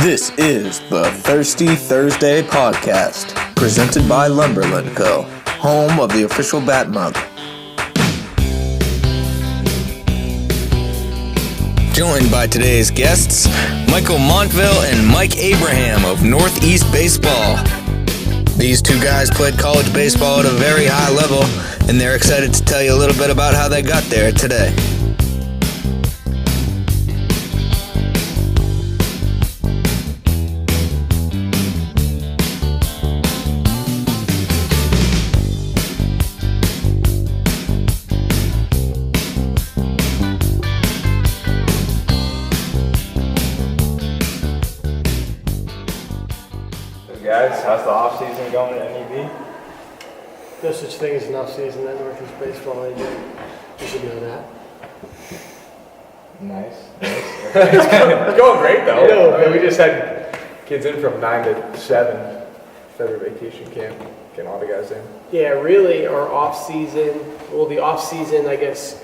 This is the Thirsty Thursday podcast, presented by Lumberland Co., home of the official Bat Mug. Joined by today's guests, Michael Montville and Mike Abraham of Northeast Baseball. These two guys played college baseball at a very high level, and they're excited to tell you a little bit about how they got there today. Guys, how's the off season going at NEB? No such thing as an off season at Northeast Baseball. You should know that. Nice. It's going great though. I mean, we just had kids in from 9 to 7 February vacation camp, getting all the guys in. Yeah, really, our off season. Well, the off season, I guess,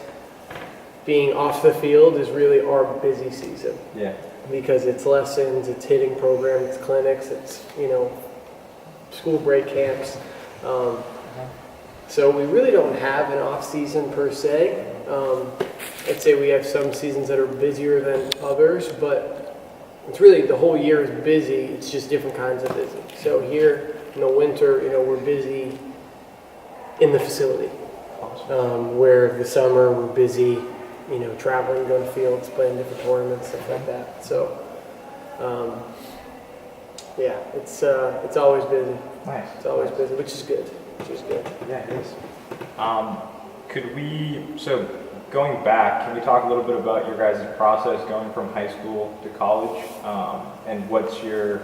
being off the field is really our busy season. Yeah. Because it's lessons, it's hitting program, it's clinics, it's school break camps. So we really don't have an off season per se. I'd say we have some seasons that are busier than others, but it's really the whole year is busy. It's just different kinds of busy. So here in the winter, we're busy in the facility. Where the summer we're busy. Traveling, going to fields, playing different tournaments, stuff like that. So, it's always busy. Nice. It's always busy, which is good. Yeah, it is. So going back, can we talk a little bit about your guys' process going from high school to college? And what's your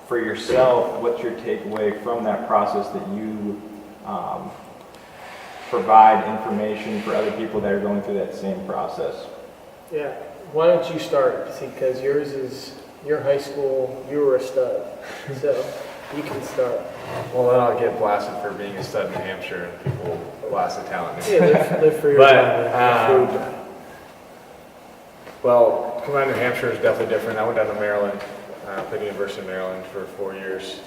takeaway from that process that you provide information for other people that are going through that same process? Yeah. Why don't you start? See, because yours is your high school. You were a stud, so you can start. Well, then I'll get blasted for being a stud in New Hampshire, and people blast the talent. Yeah, live for your food. Well, coming out of New Hampshire is definitely different. I went down to Maryland, played at the University of Maryland for 4 years.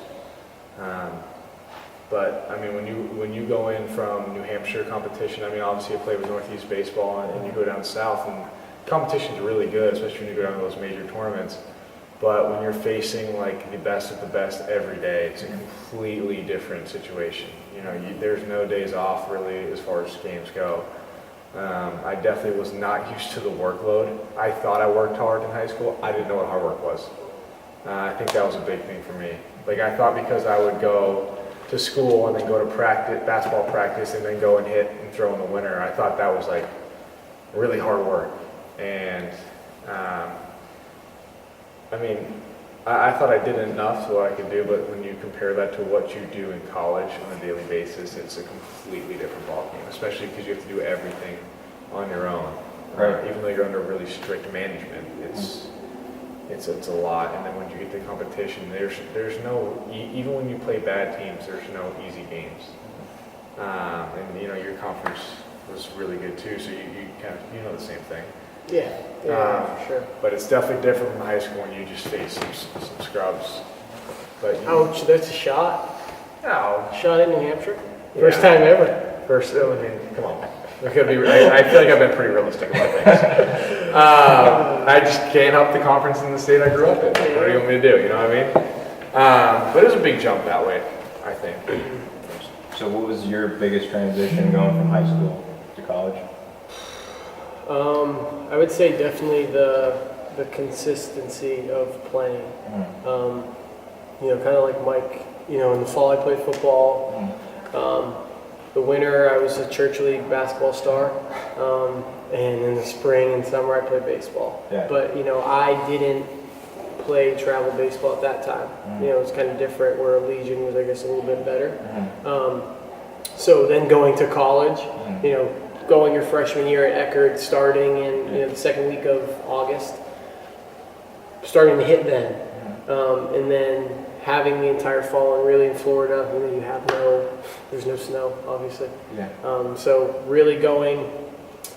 But I mean, when you go in from New Hampshire competition, I mean, obviously I played with Northeast Baseball, and you go down south, and competition's really good, especially when you go down to those major tournaments. But when you're facing like the best of the best every day, it's a completely different situation. There's no days off really as far as games go. I definitely was not used to the workload. I thought I worked hard in high school. I didn't know what hard work was. I think that was a big thing for me. Like I thought because I would go to school and then go to basketball practice and then go and hit and throw in the winter. I thought that was like really hard work. And I thought I did enough to what I could do, but when you compare that to what you do in college on a daily basis, it's a completely different ballgame, especially because you have to do everything on your own. Right. Even though you're under really strict management, it's a lot. And then when you get to competition, there's no, even when you play bad teams, there's no easy games. And your conference was really good too, so you kind of the same thing. Yeah, for sure. But it's definitely different from high school when you just face some scrubs. But Ouch, that's a shot. No. Shot in New Hampshire? First time ever. Come on. I feel like I've been pretty realistic about things. I just can't help the conference in the state I grew up in. What do you want me to do? You know what I mean? But it was a big jump that way, I think. So what was your biggest transition going from high school to college? I would say definitely the consistency of playing. Kind of like Mike, in the fall I played football. The winter I was a church league basketball star. And in the spring and summer I played baseball. Yeah. But, I didn't play travel baseball at that time. It was kind of different where Legion was, I guess, a little bit better. So then going to college, going your freshman year at Eckerd, starting in the second week of August, starting to hit then, and then having the entire fall, and really in Florida, there's no snow, obviously. Yeah. So really going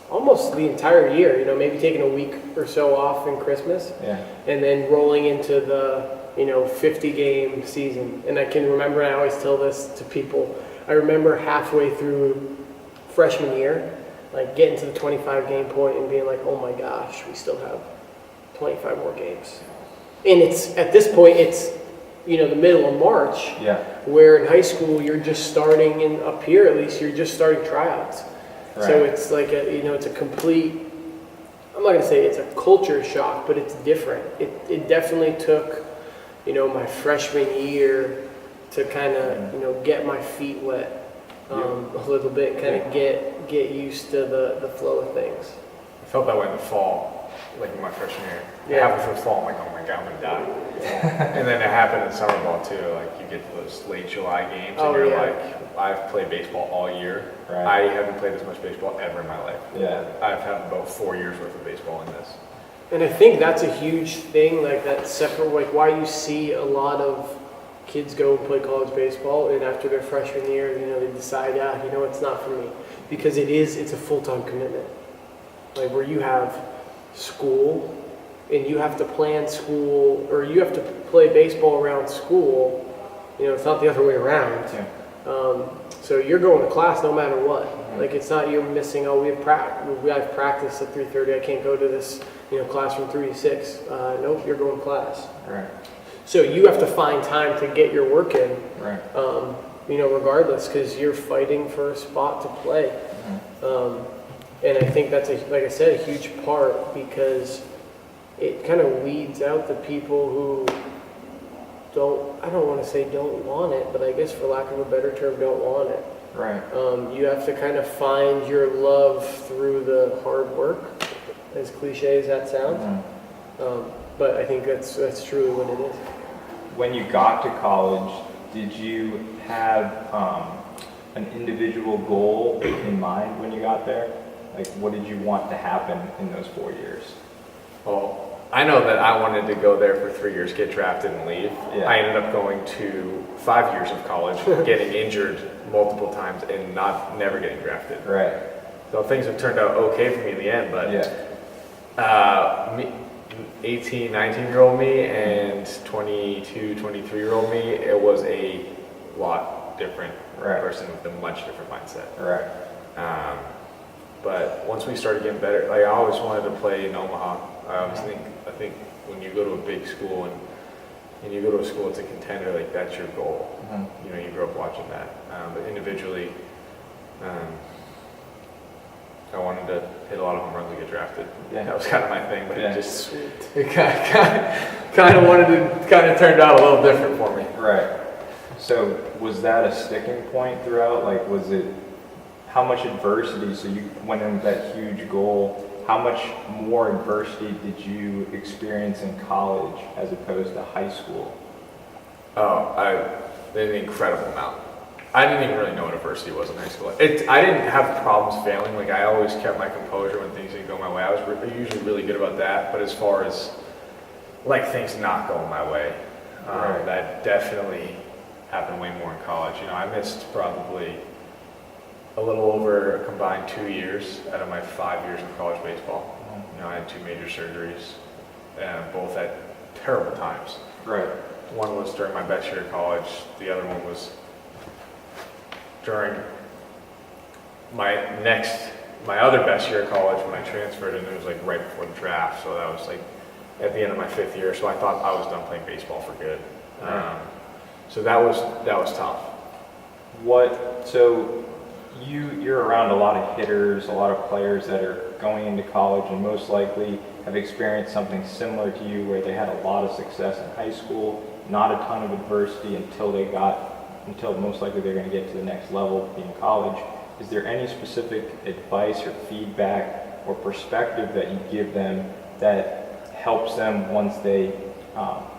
almost the entire year, you know, maybe taking a week or so off in Christmas Yeah. and then rolling into the, you know, 50-game season. And I can remember, and I always tell this to people, I remember halfway through freshman year, like getting to the 25-game point and being like, oh my gosh, we still have 25 more games. And it's, at this point, it's, you know, the middle of March, Yeah. where in high school you're just starting, and up here at least, you're just starting tryouts. So Right. it's like a, you know, it's a complete, I'm not gonna say it's a culture shock, but it's different. It definitely took, you know, my freshman year to kind of, you know, get my feet wet a little bit, kind of get used to the flow of things. I felt that way in the fall, like in my freshman year. Yeah. Halfway through the fall, I'm like, oh my God, I'm gonna die. And then it happened in summer ball too. Like you get to those late July games, Oh, and you're yeah. like, I've played baseball all year. Right. I haven't played this much baseball ever in my life. Yeah. I've had about 4 years worth of baseball in this. And I think that's a huge thing, like that separate, like why you see a lot of kids go and play college baseball, and after their freshman year, you know, they decide, yeah, you know, it's not for me, because it's a full-time commitment, like where you have school, and you have to plan school, or you have to play baseball around school. You know, it's not the other way around. Yeah. So you're going to class no matter what. Like it's not you're missing. Oh, we have practice at 3:30. I can't go to this, you know, class from 3 to 6. Nope, you're going to class. Right. So you have to find time to get your work in. Right. You know, regardless, because you're fighting for a spot to play. And I think that's like I said, a huge part, because it kind of weeds out the people who I don't want to say don't want it, but I guess for lack of a better term, don't want it. Right. You have to kind of find your love through the hard work, as cliche as that sounds. But I think that's truly what it is. When you got to college, did you have an individual goal in mind when you got there? Like, what did you want to happen in those 4 years? Well, I know that I wanted to go there for 3 years, get drafted and leave. Yeah. I ended up going to 5 years of college, getting injured multiple times and never getting drafted. Right. So things have turned out okay for me in the end, but Yeah. 18, 19-year-old me and 22, 23-year-old me, it was a lot different Right. person with a much different mindset. Right. But once we started getting better, like I always wanted to play in Omaha. I think when you go to a big school and you go to a school that's a contender, like that's your goal. You know, you grew up watching that. But individually, I wanted to hit a lot of home runs and get drafted. Yeah. That was kind of my thing, but Yeah. it just it kind of turned out a little different for me. Right. So was that a sticking point throughout? Like, was it, how much adversity, so you went in with that huge goal, how much more adversity did you experience in college as opposed to high school? An incredible amount. I didn't even really know what adversity was in high school. I didn't have problems failing. Like I always kept my composure when things didn't go my way. I was usually really good about that. But as far as like things not going my way, Right. that definitely happened way more in college. You know, I missed probably a little over a combined 2 years out of my 5 years of college baseball. You know, I had 2 major surgeries, both at terrible times. Right. One was during my best year of college. The other one was during my other best year of college when I transferred, and it was like right before the draft. So that was like at the end of my 5th year. So I thought I was done playing baseball for good. So that was tough. So you're around a lot of hitters, a lot of players that are going into college and most likely have experienced something similar to you where they had a lot of success in high school, not a ton of adversity until most likely they're going to get to the next level in college. Is there any specific advice or feedback or perspective that you give them that helps them once they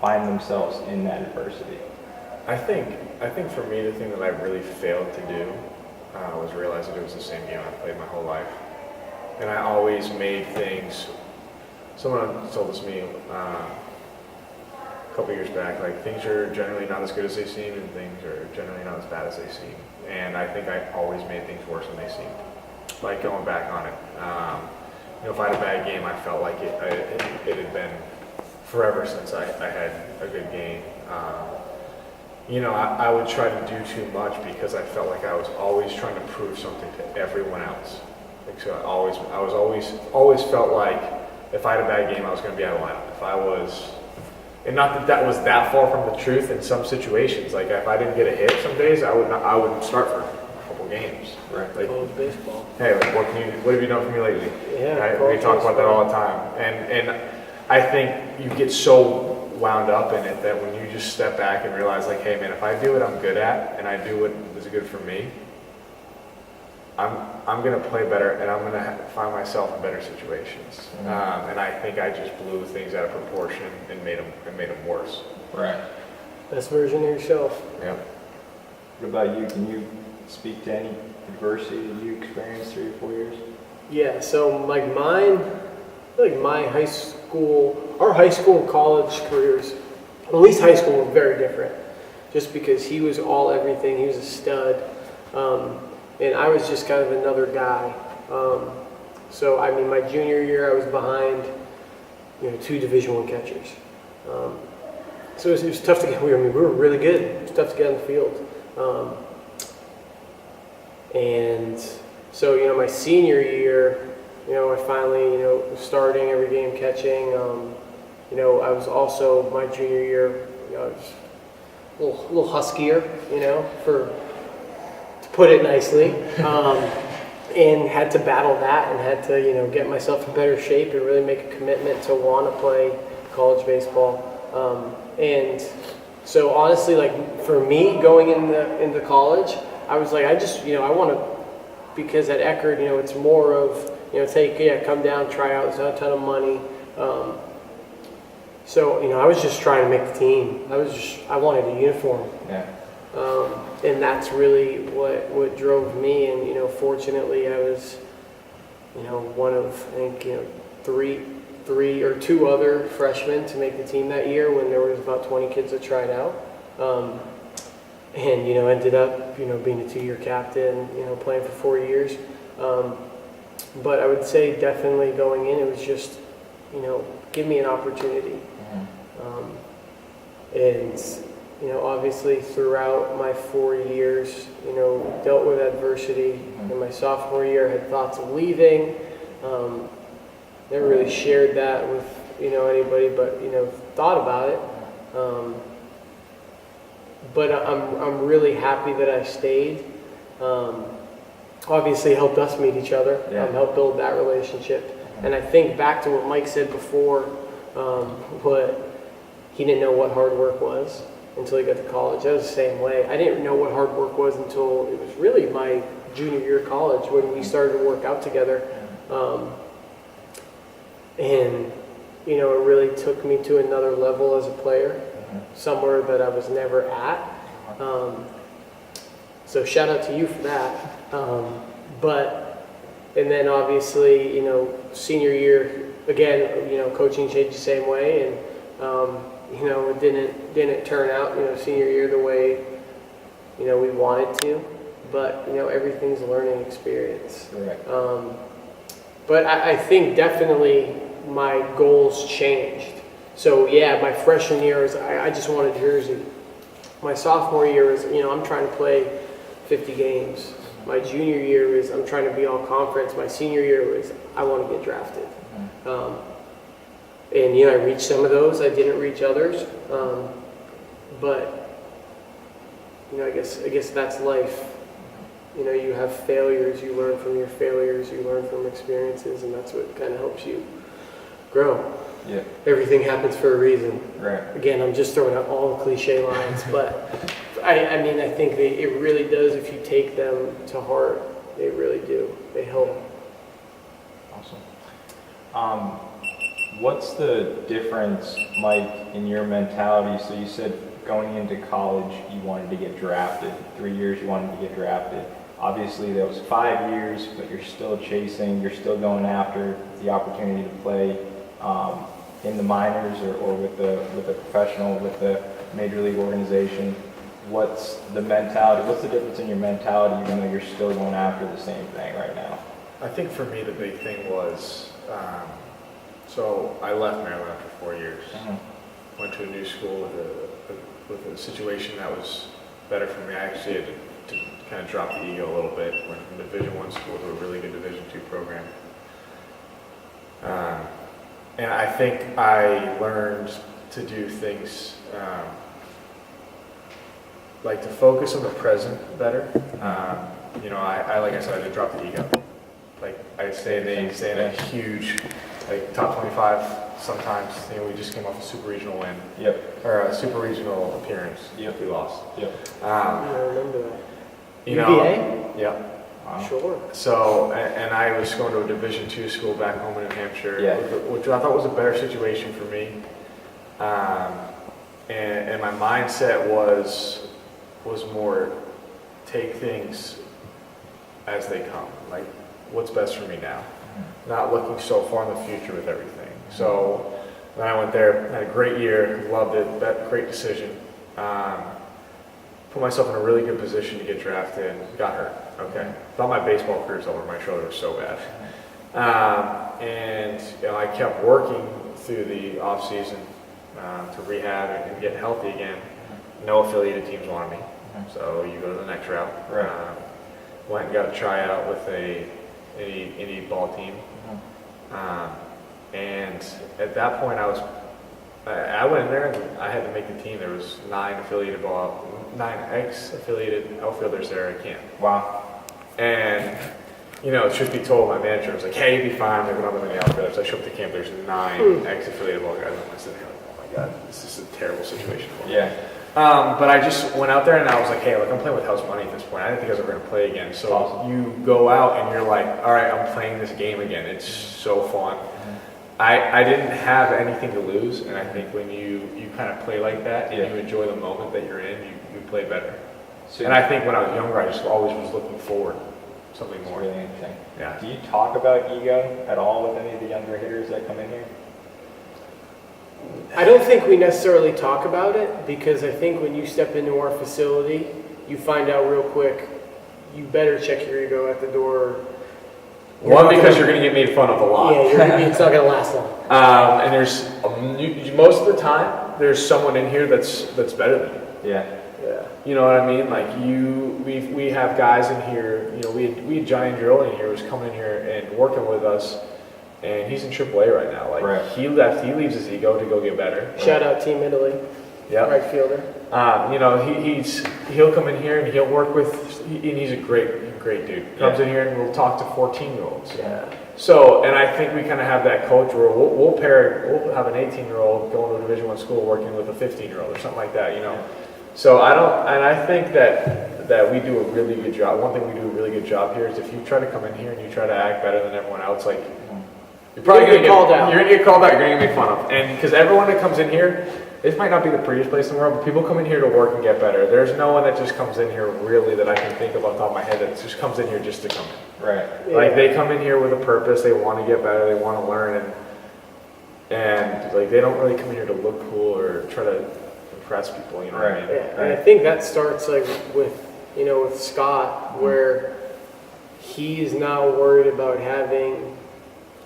find themselves in that adversity? I think for me, the thing that I really failed to do was realize that it was the same game I've played my whole life. And I always made things, someone told this to me a couple years back, like things are generally not as good as they seem and things are generally not as bad as they seem. And I think I always made things worse than they seemed. like going back on it. If I had a bad game, I felt like it had been forever since I had a good game. I would try to do too much because I felt like I was always trying to prove something to everyone else. Like, so I was always felt like if I had a bad game, I was going to be out of lineup. If I was, and not that was that far from the truth in some situations. Like if I didn't get a hit some days, I wouldn't start for a couple games. Right. Like, College baseball. hey, like, what have you done for me lately? Yeah. Right? We talk about that all the time, and I think you get so wound up in it that when you just step back and realize, like, hey man, if I do what I'm good at and I do what is good for me, I'm gonna play better and I'm gonna find myself in better situations. And I think I just blew things out of proportion and made them worse. Right. Best version of yourself. Yeah. What about you? Can you speak to any adversity that you experienced 3 or 4 years? Yeah, so like mine, like my high school, our high school and college careers, at least high school, were very different. Just because he was all everything, he was a stud, and I was just kind of another guy. So I mean, my junior year, I was behind, 2 Division I catchers. So it was tough to get. We were really good. It was tough to get on the field. And so my senior year, I finally was starting every game, catching. I was also my junior year. I was a little huskier, to put it nicely, and had to battle that and had to get myself in better shape and really make a commitment to want to play college baseball. And so honestly, like for me going into college, I was like, I want to, because at Eckerd, it's more of, come down, try out, there's not a ton of money. So, I was just trying to make the team. I wanted a uniform. Yeah. And that's really what drove me. And, fortunately I was, one of, I think, three or 2 other freshmen to make the team that year when there was about 20 kids that tried out. And, ended up, being a 2-year captain, playing for 4 years. But I would say definitely going in, it was just, give me an opportunity. And, obviously throughout my 4 years, dealt with adversity. In my sophomore year, I had thoughts of leaving. Never really shared that with, anybody, but, thought about it. But I'm really happy that I stayed. Obviously helped us meet each other, helped build that relationship. And I think back to what Mike said before, what he didn't know what hard work was until he got to college. I was the same way. I didn't know what hard work was until it was really my junior year of college when we started to work out together. And, it really took me to another level as a player, somewhere that I was never at. So shout out to you for that. And then obviously, senior year, again, coaching changed the same way. And, it didn't turn out, senior year the way, we wanted to. But, everything's a learning experience. Correct. But I think definitely my goals changed. So yeah, my freshman year was I just wanted a jersey. My sophomore year was, I'm trying to play 50 games. My junior year was I'm trying to be all conference. My senior year was I want to get drafted. And I reached some of those. I didn't reach others. But I guess that's life. You have failures. You learn from your failures. You learn from experiences, and that's what kind of helps you grow. Yeah. Everything happens for a reason. Right. Again, I'm just throwing out all the cliche lines, but I think it really does if you take them to heart. They really do. They help. Awesome. What's the difference, Mike, in your mentality? So you said going into college, you wanted to get drafted. 3 years, you wanted to get drafted. Obviously, that was 5 years, but you're still chasing, you're still going after the opportunity to play in the minors or with the professional, with the major league organization. What's the mentality? What's the difference in your mentality, even though you're still going after the same thing right now? I think for me the big thing was, so I left Maryland after 4 years. Went to a new school with a situation that was better for me. I actually had to kind of drop the ego a little bit. Went from Division I school to a really good Division II program. And I think I learned to do things, like to focus on the present better. You know, I like I said, I did drop the ego. Like I stay in a huge, like top 25 sometimes. You know, we just came off a super regional win. Yep. Or a super regional appearance. Yep. We lost. Yep. I remember that. You know, UVA? yep. Wow. Sure. So, and I was going to a Division II school back home in New Hampshire, Yeah. which I thought was a better situation for me. And my mindset was more take things as they come. Like, what's best for me now? Not looking so far in the future with everything. So when I went there, had a great year, loved it, great decision. Put myself in a really good position to get drafted, got hurt. Okay. Thought my baseball career's over, my shoulder was so bad. And you know, I kept working through the off season to rehab and get healthy again. No affiliated teams wanted me, so you go to the next route. Right. Went and got a tryout with a indie ball team. And at that point, I went in there and I had to make the team. There was 9 ex-affiliated outfielders there at camp. Wow. And, you know, truth be told, my manager was like, hey, you'll be fine. They're going to have many outfielders. I show up to camp, there's 9 ex-affiliated ball guys. I'm sitting there like, oh my God, this is a terrible situation for me. Yeah. But I just went out there and I was like, hey, look, I'm playing with house money at this point. I didn't think I was ever going to play again. So Awesome. you go out and you're like, all right, I'm playing this game again. It's so fun. I didn't have anything to lose, and I think when you kind of play like that and you enjoy the moment that you're in, you play better. So And I think when I was younger, I just always was looking forward to something it's more. really interesting. Yeah. Do you talk about ego at all with any of the younger hitters that come in here? I don't think we necessarily talk about it because I think when you step into our facility, you find out real quick, you better check your ego at the door. One, because you're going to get made fun of a lot. Yeah, it's not going to last long. And there's most of the time there's someone in here that's better than you. Yeah. Yeah. You know what I mean? Like we have guys in here. You know, we had Johnny Andreoli in here who's coming in here and working with us, and he's in AAA right now. Like Right. he leaves his ego to go get better. Shout out Team Italy, Yeah. right fielder. You know, he'll come in here and he'll work with, and he's a great dude. Comes in here and we'll talk to 14-year-olds. Yeah. So, and I think we kind of have that culture where we'll have an 18-year-old going to a Division I school working with a 15-year-old or something like that, you know. So I think that we do a really good job. One thing we do a really good job here is if you try to come in here and you try to act better than everyone else, like you're probably You're gonna get called out. You're gonna get called out. You're gonna get made fun of. And because everyone that comes in here, this might not be the prettiest place in the world, but people come in here to work and get better. There's no one that just comes in here really that I can think of off the top of my head that just comes in here just to come in. Right. Yeah. Like they come in here with a purpose. They want to get better. They want to learn, and like they don't really come in here to look cool or try to impress people. You know what I mean? Yeah, and I think that starts like with Scott, where he's now worried about having,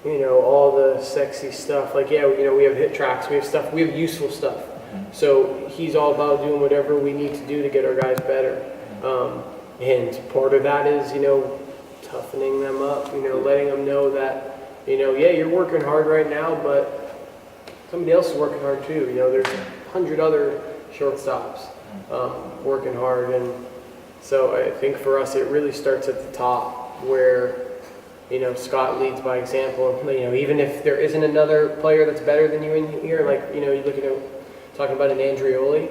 all the sexy stuff. Like, yeah, we have hit tracks, we have stuff, we have useful stuff. So he's all about doing whatever we need to do to get our guys better. And part of that is, toughening them up, letting them know that, yeah, you're working hard right now, but somebody else is working hard too. There's 100 other shortstops working hard. And so I think for us, it really starts at the top where, Scott leads by example. Even if there isn't another player that's better than you in here, like, you look at talking about an Andreoli,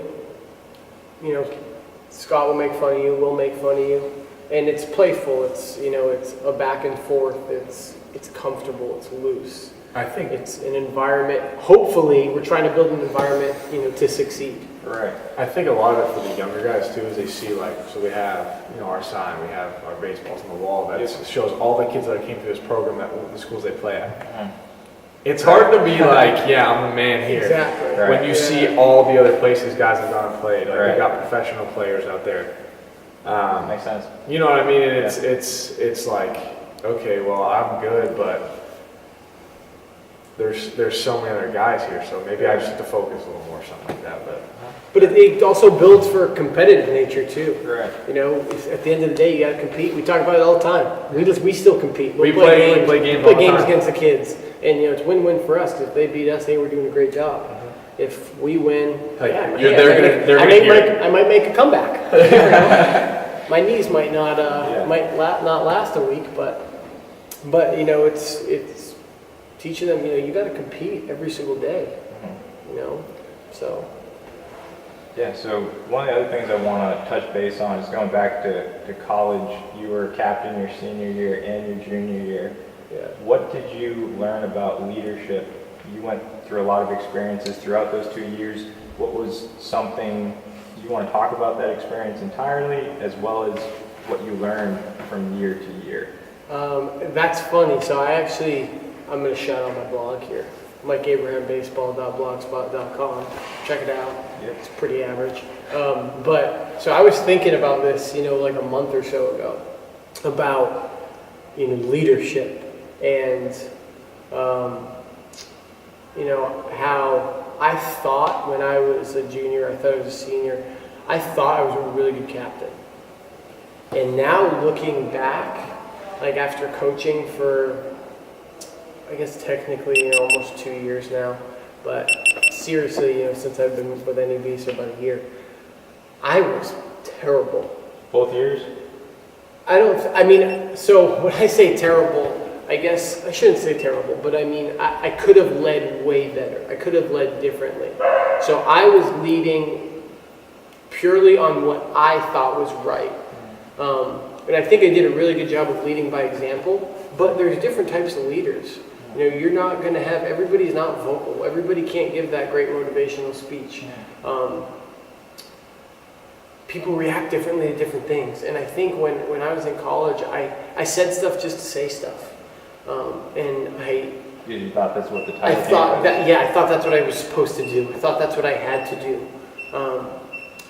Scott will make fun of you, we'll make fun of you. And it's playful, it's a back and forth, it's comfortable, it's loose. I think It's an environment, hopefully, we're trying to build an environment, to succeed. Right. I think a lot of it for the younger guys too is they see so we have our sign, we have our baseballs on the wall that shows all the kids that came through this program that the schools they play at. It's hard to be like, yeah, I'm the man here. Exactly. Right. When you see all the other places guys have gone and played, like Right. we got professional players out there. Makes sense. You know what I mean? And it's like okay, well, I'm good, but there's so many other guys here, so maybe I just have to focus a little more, something like that. But it also builds for competitive nature too. Right. You know, at the end of the day, you got to compete. We talk about it all the time. We still compete. We play games all the time. against the kids, and you know it's win-win for us because if they beat us, hey, we're doing a great job. If we win, I might make a comeback. You know? My knees might not not last a week, but you know it's teaching them. You know, you got to compete every single day. You know, so. Yeah, so one of the other things I want to touch base on is going back to college. You were captain your senior year and your junior year. Yeah. What did you learn about leadership? You went through a lot of experiences throughout those 2 years. What was something you want to talk about that experience entirely, as well as what you learned from year to year? That's funny. So I'm going to shout out my blog here. MikeAbrahamBaseball.blogspot.com. Check it out. Yep. It's pretty average. But so I was thinking about this, you know, like a month or so ago, about, you know, leadership and, you know, how I thought when I was a junior, I thought I was a senior, I thought I was a really good captain. And now looking back, like after coaching for, I guess technically, you know, almost 2 years now, but seriously, you know, since I've been with NEB, so about a year, I was terrible. Both years? So when I say terrible, I guess I shouldn't say terrible, but I mean, I could have led way better. I could have led differently. So I was leading purely on what I thought was right. And I think I did a really good job of leading by example, but there's different types of leaders. You know, you're not going to have, everybody's not vocal. Everybody can't give that great motivational speech. People react differently to different things. And I think when I was in college, I said stuff just to say stuff. You thought that's what the title I thought was? I thought that's what I was supposed to do. I thought that's what I had to do.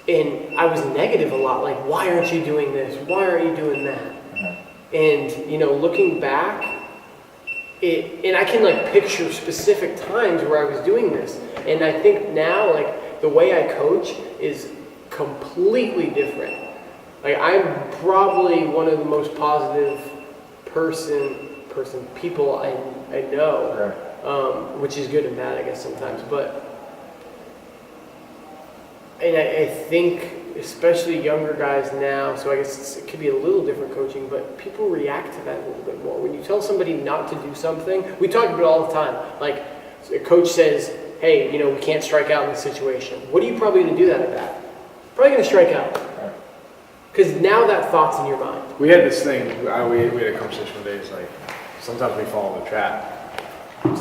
And I was negative a lot, like, why aren't you doing this? Why aren't you doing that? And, you know, looking back, and I can like picture specific times where I was doing this. And I think now, like, the way I coach is completely different. Like, I'm probably one of the most positive people I know, which is good and bad, I guess, sometimes. And I think, especially younger guys now, so I guess it could be a little different coaching, but people react to that a little bit more. When you tell somebody not to do something, we talk about it all the time. Like, a coach says, hey, you know, we can't strike out in this situation. What are you probably going to do that at bat? Probably going to strike out. Because now that thought's in your mind. We had this thing, we had a conversation one day, it's like, sometimes we fall in the trap.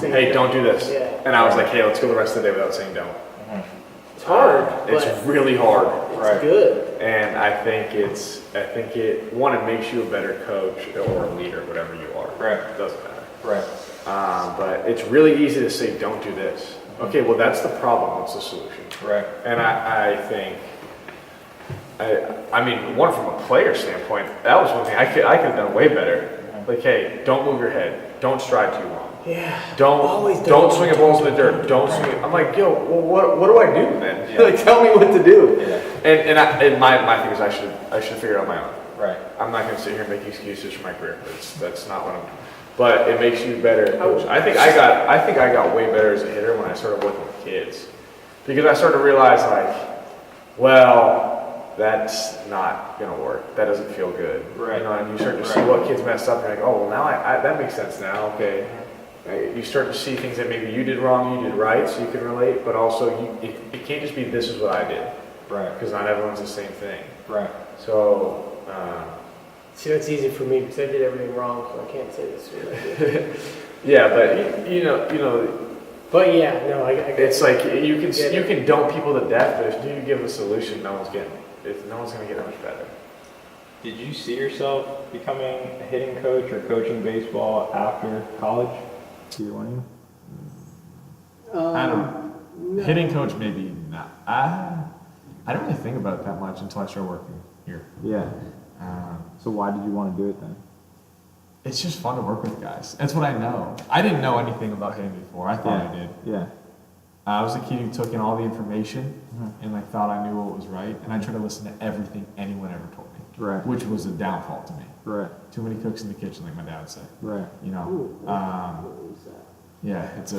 Hey, don't do this. Yeah. And I was like, hey, let's go the rest of the day without saying don't. It's hard. It's really hard. It's good. And I think it makes you a better coach or a leader, whatever you are. Right. It doesn't matter. Right. But it's really easy to say, don't do this. Okay, well, that's the problem. What's the solution? Right. And I think, I mean, one from a player standpoint, that was one thing I could have done way better. Like, hey, don't move your head. Don't stride too long. Yeah. Don't swing a ball to the dirt. Don't swing. I'm like, yo, well, what do I do then? Yeah. Like, tell me what to do. Yeah. And my thing is, I should figure it out on my own. Right. I'm not going to sit here and make excuses for my career. That's not what I'm. But it makes you better coach. I think I got way better as a hitter when I started working with kids, because I started to realize, like, well, that's not gonna work. That doesn't feel good. Right. You know, and you start to see what kids messed up. And you're like, oh, well, now that makes sense now. Okay. You start to see things that maybe you did wrong, you did right, so you can relate. But also, it can't just be this is what I did. Right. Because not everyone's the same thing. Right. So. See, that's easy for me because I did everything wrong, so I can't say this. Yeah, but you know. But yeah, no, I it's like you can dump people to death, but if you give a solution, no one's going to get much better. Did you see yourself becoming a hitting coach or coaching baseball after college? Either one of you? I don't. Hitting coach, maybe not. I don't really think about it that much until I started working here. Yeah. So why did you want to do it then? it's just fun to work with guys. That's what I know. I didn't know anything about hitting before. I thought I did. Yeah. I was a kid who took in all the information and like thought I knew what was right, and I tried to listen to everything anyone ever told me. Right. Which was a downfall to me. Right. Too many cooks in the kitchen, like my dad would say. Right. You know. Yeah, that's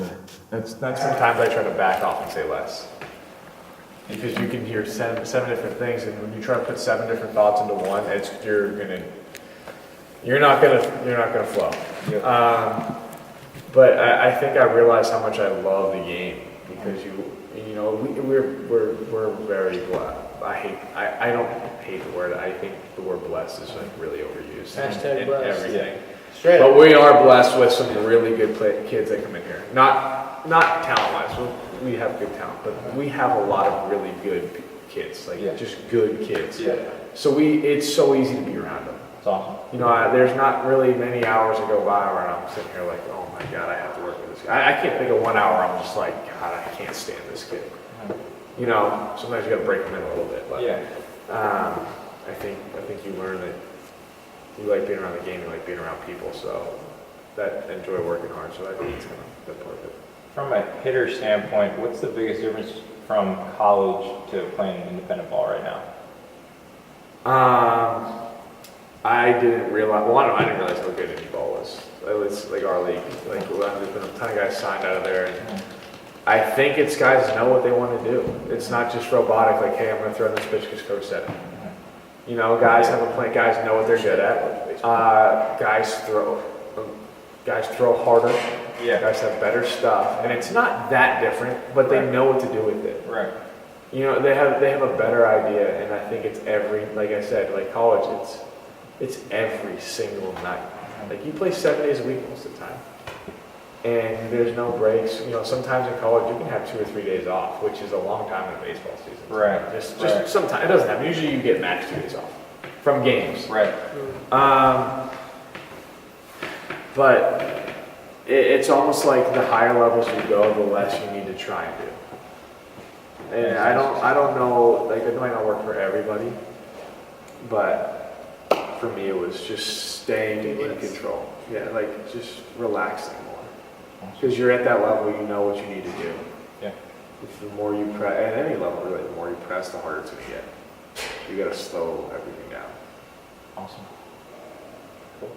Sometimes I try to back off and say less. Because you can hear seven different things, and when you try to put 7 different thoughts into one, you're not gonna flow. Yep. But I think I realized how much I love the game because you know we're very blessed. I don't hate the word. I think the word blessed is like really overused. Hashtag in blessed. everything. Straight But up. we are blessed with some really good kids that come in here. Not talent-wise. We have good talent, but we have a lot of really good kids, like just good kids. Yeah. So it's so easy to be around them. It's awesome. You know, there's not really many hours that go by where I'm sitting here like, oh my God, I have to work with this guy. I can't think of 1 hour I'm just like, God, I can't stand this kid. You know, sometimes you got to break them in a little bit. But I think you learn that you like being around the game, you like being around people, so that enjoy working hard. So I think it's kind of that part of it. From a hitter standpoint, what's the biggest difference from college to playing independent ball right now? I didn't realize. Well, I didn't realize how good indie ball was. It was like our league. Like there's been a ton of guys signed out of there, and I think it's guys know what they want to do. It's not just robotic. Like, hey, I'm going to throw this pitch because coach said it. You know, guys have a plan. Guys know what they're good at. Guys throw harder. Yeah. Guys have better stuff, and it's not that different, but they know what to do with it. Right. You know, they have a better idea, and I think it's like I said, like college, it's every single night. Like you play 7 days a week most of the time, and there's no breaks. You know, sometimes in college you can have 2 or 3 days off, which is a long time in a baseball season. Right. Just sometimes it doesn't happen. Usually you get max 2 days off from games. Right. But it's almost like the higher levels you go, the less you need to try and do. And I don't know, like it might not work for everybody, but for me it was just staying in control. Yeah, like just relaxing more. Because you're at that level, you know what you need to do. Yeah. The more you press, at any level really, the more you press, the harder it's going to get. You got to slow everything down. Awesome. Cool.